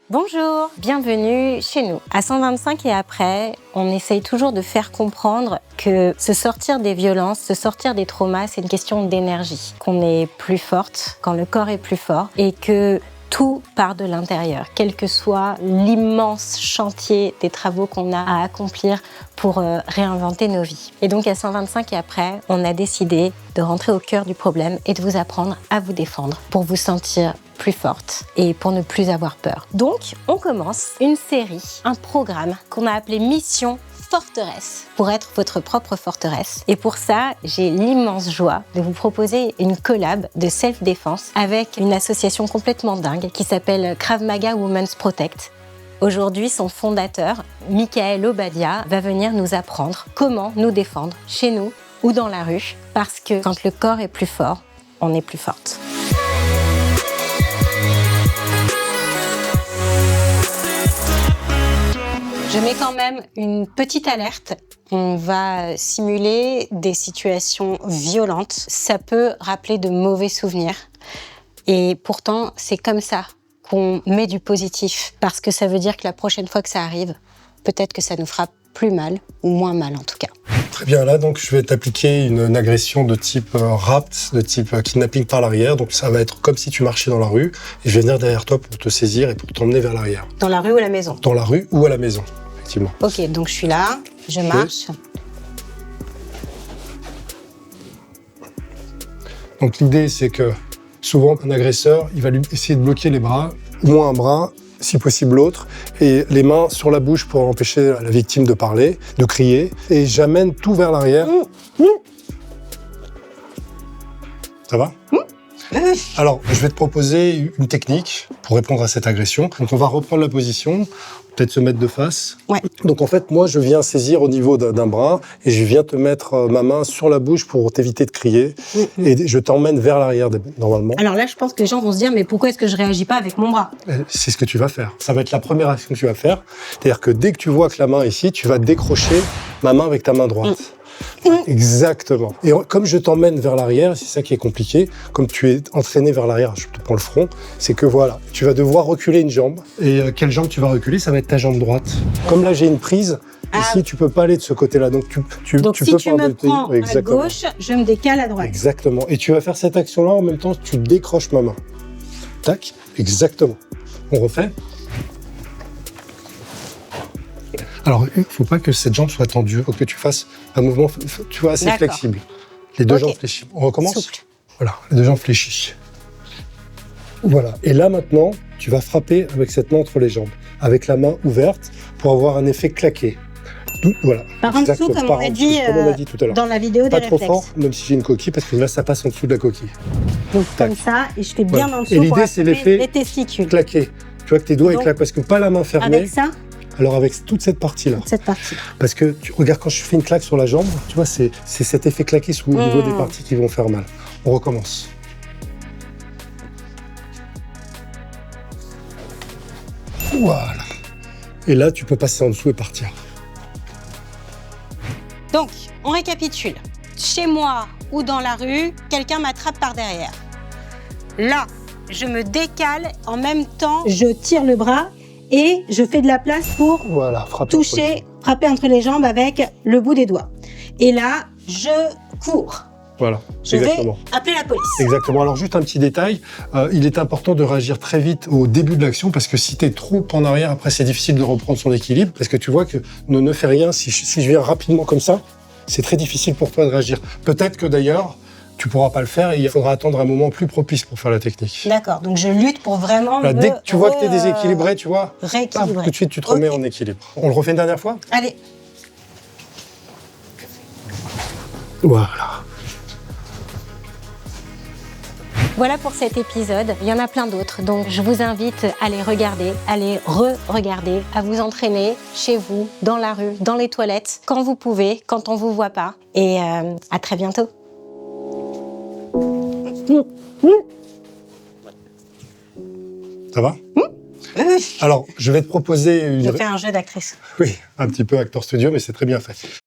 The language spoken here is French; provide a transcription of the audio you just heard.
Bonjour, bienvenue chez nous. À 125 et après, on essaye toujours de faire comprendre que se sortir des violences, se sortir des traumas, c'est une question d'énergie. Qu'on est plus forte quand le corps est plus fort et que tout part de l'intérieur, quel que soit l'immense chantier des travaux qu'on a à accomplir pour réinventer nos vies. Et donc à 125 et après, on a décidé de rentrer au cœur du problème et de vous apprendre à vous défendre pour vous sentir plus forte et pour ne plus avoir peur. Donc, on commence une série, un programme qu'on a appelé Mission Forteresse, pour être votre propre forteresse. Et pour ça, j'ai l'immense joie de vous proposer une collab de self-défense avec une association complètement dingue qui s'appelle Krav Maga Women's Protect. Aujourd'hui, son fondateur, Michael Obadia, va venir nous apprendre comment nous défendre chez nous ou dans la rue, parce que quand le corps est plus fort, on est plus forte. Je mets quand même une petite alerte. On va simuler des situations violentes. Ça peut rappeler de mauvais souvenirs. Et pourtant, c'est comme ça qu'on met du positif. Parce que ça veut dire que la prochaine fois que ça arrive, peut-être que ça nous fera plus mal, ou moins mal en tout cas. Très bien, là donc je vais t'appliquer une agression de type rapt, de type kidnapping par l'arrière. Donc ça va être comme si tu marchais dans la rue et je vais venir derrière toi pour te saisir et pour t'emmener vers l'arrière. Dans la rue ou à la maison? Dans la rue ou à la maison, effectivement. Ok, donc je suis là, je marche. Donc l'idée c'est que souvent un agresseur, il va lui essayer de bloquer les bras, ou un bras, si possible l'autre, et les mains sur la bouche pour empêcher la victime de parler, de crier, et j'amène tout vers l'arrière. Ça va? Alors, je vais te proposer une technique pour répondre à cette agression. Donc, on va reprendre la position, peut-être se mettre de face. Ouais. Donc, en fait, moi, je viens saisir au niveau d'un bras et je viens te mettre ma main sur la bouche pour t'éviter de crier. Et je t'emmène vers l'arrière, normalement. Alors là, je pense que les gens vont se dire, mais pourquoi est-ce que je réagis pas avec mon bras? C'est ce que tu vas faire. Ça va être la première action que tu vas faire. C'est-à-dire que dès que tu vois que la main est ici, tu vas décrocher ma main avec ta main droite. Exactement. Et comme je t'emmène vers l'arrière, c'est ça qui est compliqué, comme tu es entraîné vers l'arrière, je te prends le front, c'est que voilà, tu vas devoir reculer une jambe. Et quelle jambe tu vas reculer? Ça va être ta jambe droite. Comme là, j'ai une prise, ici, tu peux pas aller de ce côté-là. Donc, tu si peux tu me prends à gauche, je me décale à droite. Exactement. Et tu vas faire cette action-là en même temps, tu décroches ma main. Tac. Exactement. On refait. Alors, il ne faut pas que cette jambe soit tendue, il faut que tu fasses un mouvement, tu vois, assez flexible. Les deux jambes fléchies. On recommence? Souple. Voilà, les deux jambes fléchies. Voilà. Et là, maintenant, tu vas frapper avec cette main entre les jambes, avec la main ouverte, pour avoir un effet claqué. Voilà. Par en dessous, comme on a dit tout à l'heure. Dans la vidéo des réflexes. Pas trop fort, même si j'ai une coquille, parce que là, ça passe en dessous de la coquille. Donc, comme ça, et je fais bien en dessous. Et l'idée, c'est l'effet les testicules. Claqué. Tu vois que tes doigts claquent, parce que pas la main fermée. Avec ça? Alors avec toute cette partie-là. Cette partie-là. Parce que tu regardes quand je fais une claque sur la jambe, tu vois, c'est cet effet claqué sous le niveau des parties qui vont faire mal. On recommence. Voilà. Et là, tu peux passer en dessous et partir. Donc, on récapitule. Chez moi ou dans la rue, quelqu'un m'attrape par derrière. Là, je me décale, en même temps, je tire le bras et je fais de la place pour frapper entre les jambes avec le bout des doigts. Et là, je cours. Voilà, je vais appeler la police. Exactement. Alors juste un petit détail, il est important de réagir très vite au début de l'action parce que si tu es trop en arrière, après c'est difficile de reprendre son équilibre parce que tu vois que ne fais rien, si je viens rapidement comme ça, c'est très difficile pour toi de réagir. Peut-être que d'ailleurs, tu pourras pas le faire et il faudra attendre un moment plus propice pour faire la technique. D'accord, donc je lutte pour vraiment dès que tu vois que tu es déséquilibré, tu vois, rééquilibrer. Tout de suite tu te remets en équilibre. On le refait une dernière fois? Allez. Voilà. Voilà pour cet épisode. Il y en a plein d'autres, donc je vous invite à les regarder, à les re-regarder, à vous entraîner chez vous, dans la rue, dans les toilettes, quand vous pouvez, quand on vous voit pas. Et à très bientôt. Ça va? Alors, je vais te proposer Je fais un jeu d'actrice. Oui, un petit peu acteur studio, mais c'est très bien fait.